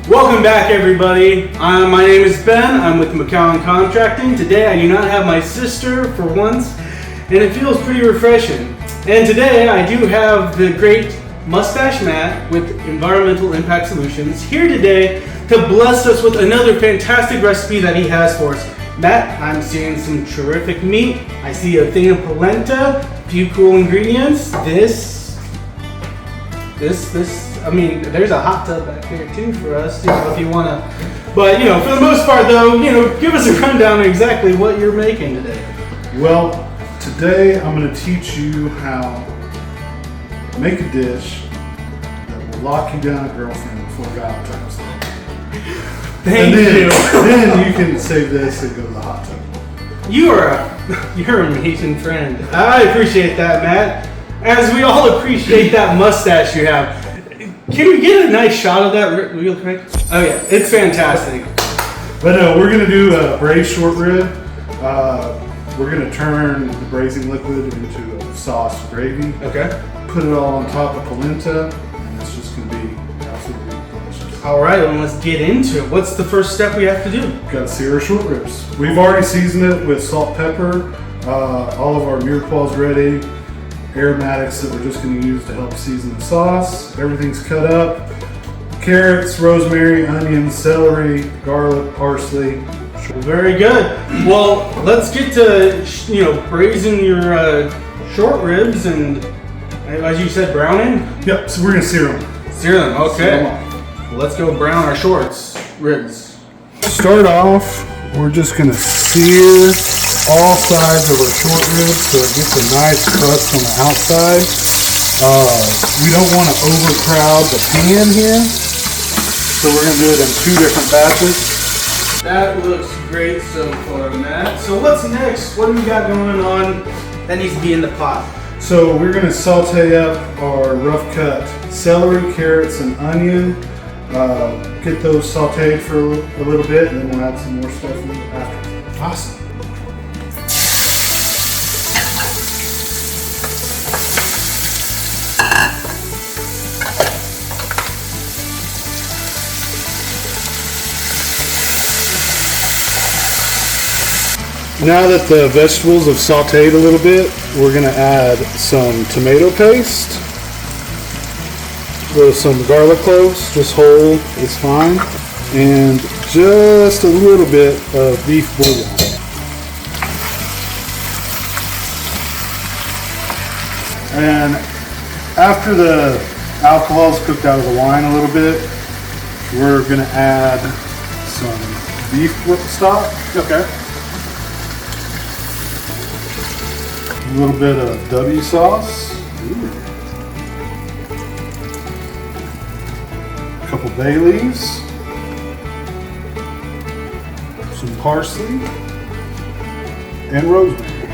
Welcome back, everybody. My name is Ben. I'm with McCowan Contracting. Today I do not have my sister for once, and it feels pretty refreshing. And today I do have the great Mustache Matt with Environmental Impact Solutions here today to bless us with another fantastic recipe that he has for us. Matt, I'm seeing some terrific meat. I see a thing of polenta, a few cool ingredients. I mean, there's a hot tub back there too for us, if you want to. But, for the most part though, give us a rundown of exactly what you're making today. Well, today I'm going to teach you how to make a dish that will lock you down a girlfriend before Valentine's Day. Thank you. Then you can save this and go to the hot tub. You're an amazing friend. I appreciate that, Matt. As we all appreciate that mustache you have. Can we get a nice shot of that real quick? Oh yeah, it's fantastic. But no, we're gonna do a braised short rib. We're gonna turn the braising liquid into a sauce gravy. Okay. Put it all on top of polenta, and it's just gonna be absolutely delicious. All right, then let's get into it. What's the first step we have to do? Got to sear our short ribs. We've already seasoned it with salt, pepper. All of our mirepoix ready. Aromatics that we're just going to use to help season the sauce. Everything's cut up. Carrots, rosemary, onions, celery, garlic, parsley. Very good. Well, let's get to braising your short ribs and, as you said, browning. Yep. So we're going to sear them. Sear them. Okay. Well, let's go brown our ribs. Start off. We're just going to sear all sides of our short ribs so it gets a nice crust on the outside. We don't want to overcrowd the pan here, so we're going to do it in 2 different batches. That looks great so far, Matt. So what's next? What do we got going on that needs to be in the pot? So we're going to saute up our rough cut celery, carrots, and onion. Get those sauteed for a little bit, and then we'll add some more stuff in after. Awesome. Now that the vegetables have sauteed a little bit, we're going to add some tomato paste, with some garlic cloves, just whole is fine, and just a little bit of beef bouillon. And after the alcohol's cooked out of the wine a little bit, we're going to add some beef stock. Okay. A little bit of W sauce. A couple bay leaves. Some parsley. And rosemary.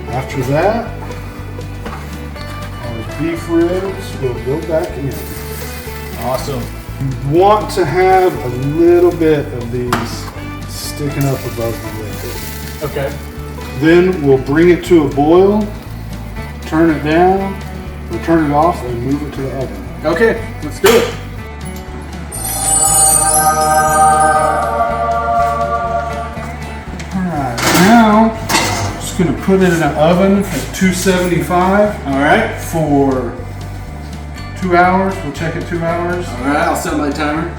After that, our beef ribs will go back in. Awesome. You want to have a little bit of these sticking up above the lid. Okay. Then we'll bring it to a boil, turn it down, or turn it off, and move it to the oven. Okay, let's do it. Alright, now, I'm just going to put it in an oven at 275. All right. For 2 hours. We'll check it 2 hours. All right, I'll set my timer.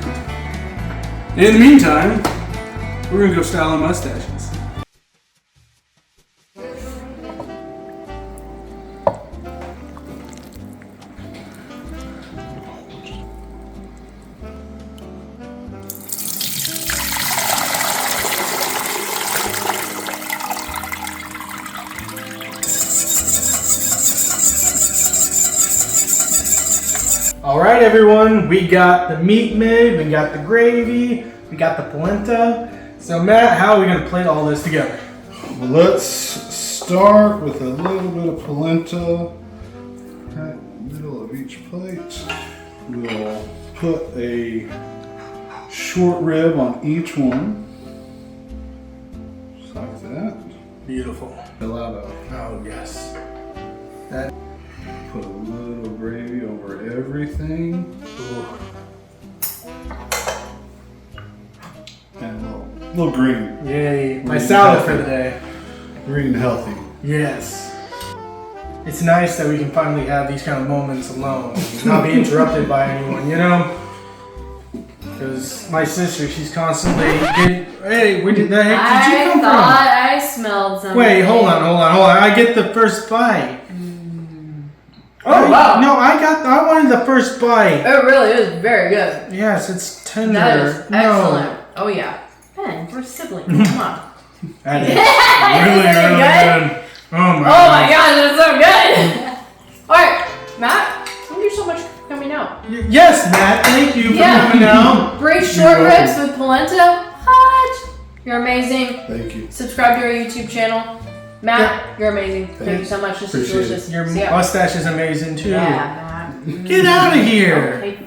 In the meantime, we're going to go styling mustaches. All right, everyone, we got the meat made, we got the gravy, we got the polenta. So Matt, how are we gonna plate all this together? Well, let's start with a little bit of polenta right in the middle of each plate. We'll put a short rib on each one, just like that. Beautiful. Gelato. Oh, yes. Put a little gravy over everything. Ooh. little green. Yay. My Green salad healthy. for the day. Green and healthy. Yes. It's nice that we can finally have these kind of moments alone. Not be interrupted by anyone, you know? Because my sister, she's constantly getting... Hey, where did the heck did you come I thought I smelled something. Wait, hold on. I get the first bite. Oh, wow. No, I wanted the first bite. It really is very good. Yes, it's tender. That is excellent. No. Oh, yeah. Ben, we're siblings. Come on. That is Isn't it really good. Oh my Oh my god, that's so good! Alright, Matt, thank you so much for coming out. Yes, Matt, thank you for Yeah. coming out. Braised You're short welcome. ribs with polenta. What? You're amazing. Thank you. Subscribe to our YouTube channel. Matt, you're amazing. Thank you so much. This is Appreciate it. delicious. Your See ya. mustache is amazing too. Yeah, Matt. Get out of here. Okay,